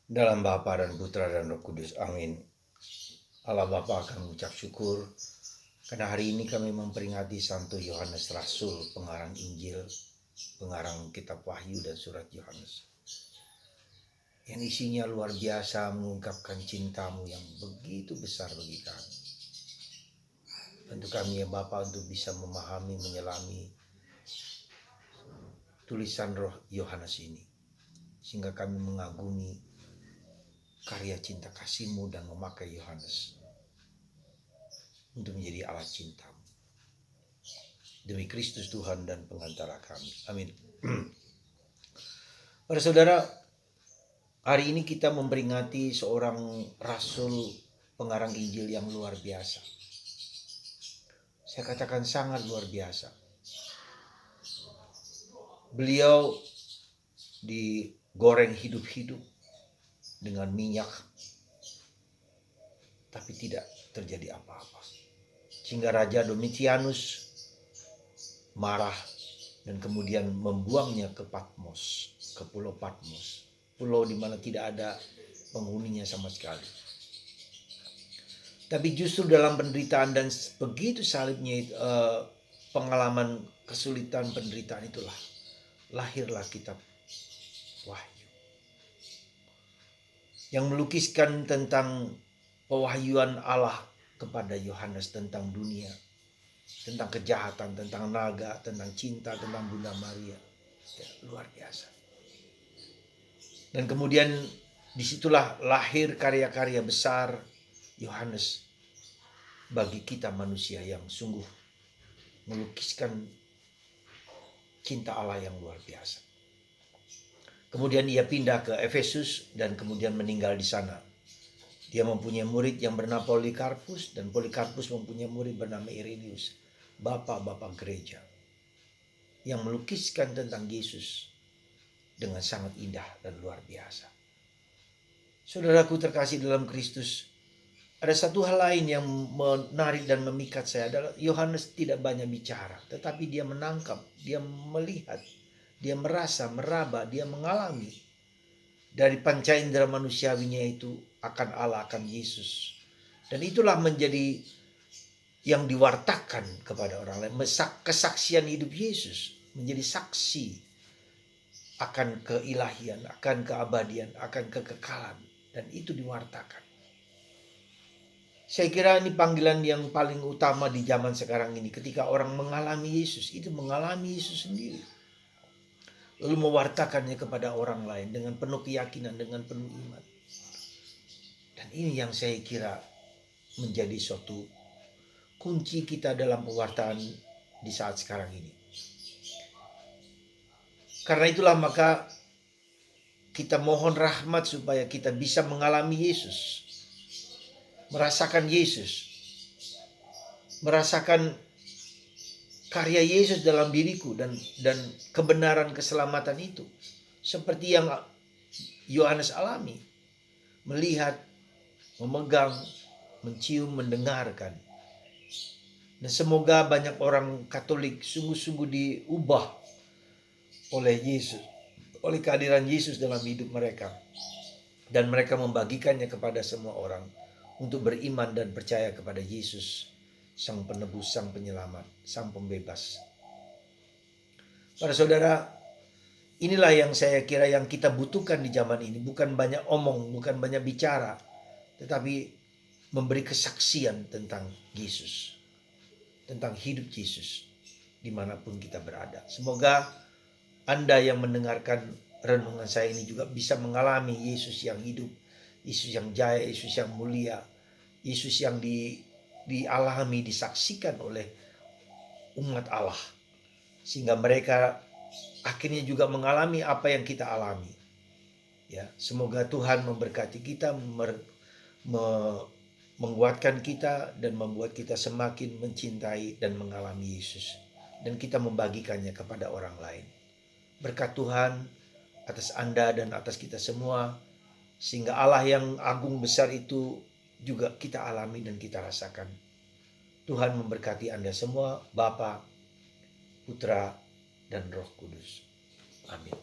Dalam Bapa dan Putra dan Roh Kudus. Amin. Allah Bapa akan mengucap syukur karena hari ini kami memperingati Santo Yohanes Rasul, pengarang Injil, pengarang kitab Wahyu dan surat Yohanes. Yang isinya luar biasa mengungkapkan cintamu yang begitu besar bagi kami. Tentu kami ya Bapa untuk bisa memahami, menyelami tulisan roh Yohanes ini. Sehingga kami mengagumi karya cinta kasih-Mu dan memakai Yohanes untuk menjadi alat cintamu. Demi Kristus Tuhan dan pengantara kami. Amin. Para saudara, hari ini kita memperingati seorang rasul pengarang Injil yang luar biasa. Saya katakan sangat luar biasa. Beliau digoreng hidup-hidup dengan minyak, tapi tidak terjadi apa-apa. Sehingga Raja Domitianus marah dan kemudian membuangnya ke Patmos, ke Pulau Patmos, pulau di mana tidak ada penghuninya sama sekali. Tapi justru dalam penderitaan dan begitu salibnya pengalaman kesulitan penderitaan itulah lahirlah kitab Wahyu yang melukiskan tentang pewahyuan Allah kepada Yohanes tentang dunia, tentang kejahatan, tentang naga, tentang cinta, tentang Bunda Maria. Ya, luar biasa. Dan kemudian disitulah lahir karya-karya besar Yohanes bagi kita manusia yang sungguh melukiskan cinta Allah yang luar biasa. Kemudian ia pindah ke Efesus dan kemudian meninggal di sana. Dia mempunyai murid yang bernama Polikarpus dan Polikarpus mempunyai murid bernama Irenaeus, bapak-bapak gereja yang melukiskan tentang Yesus dengan sangat indah dan luar biasa. Saudaraku terkasih dalam Kristus, ada satu hal lain yang menarik dan memikat saya adalah Yohanes tidak banyak bicara, tetapi dia menangkap, dia melihat, dia merasa, meraba, dia mengalami dari panca indera manusiawinya itu akan Allah, akan Yesus. Dan itulah menjadi yang diwartakan kepada orang lain. Kesaksian hidup Yesus menjadi saksi akan keilahian, akan keabadian, akan kekekalan. Dan itu diwartakan. Saya kira ini panggilan yang paling utama di zaman sekarang ini. Ketika orang mengalami Yesus, itu mengalami Yesus sendiri. Lalu mewartakannya kepada orang lain dengan penuh keyakinan, dengan penuh iman. Dan ini yang saya kira menjadi suatu kunci kita dalam pewartaan di saat sekarang ini. Karena itulah maka kita mohon rahmat supaya kita bisa mengalami Yesus. Merasakan Yesus. Merasakan karya Yesus dalam diriku dan kebenaran keselamatan itu. Seperti yang Yohanes alami. Melihat, memegang, mencium, mendengarkan. Dan semoga banyak orang Katolik sungguh-sungguh diubah oleh Yesus, oleh kehadiran Yesus dalam hidup mereka. Dan mereka membagikannya kepada semua orang untuk beriman dan percaya kepada Yesus, Sang Penebus, Sang Penyelamat, Sang Pembebas. Para saudara, inilah yang saya kira yang kita butuhkan di zaman ini. Bukan banyak omong, bukan banyak bicara, tetapi memberi kesaksian tentang Yesus, tentang hidup Yesus dimanapun kita berada. Semoga Anda yang mendengarkan renungan saya ini juga bisa mengalami Yesus yang hidup, Yesus yang jaya, Yesus yang mulia, Yesus yang dialami, disaksikan oleh umat Allah. Sehingga mereka akhirnya juga mengalami apa yang kita alami. Ya, semoga Tuhan memberkati kita, menguatkan kita dan membuat kita semakin mencintai dan mengalami Yesus. Dan kita membagikannya kepada orang lain. Berkat Tuhan atas Anda dan atas kita semua. Sehingga Allah yang agung besar itu juga kita alami dan kita rasakan. Tuhan memberkati Anda semua, Bapa, Putra, dan Roh Kudus. Amin.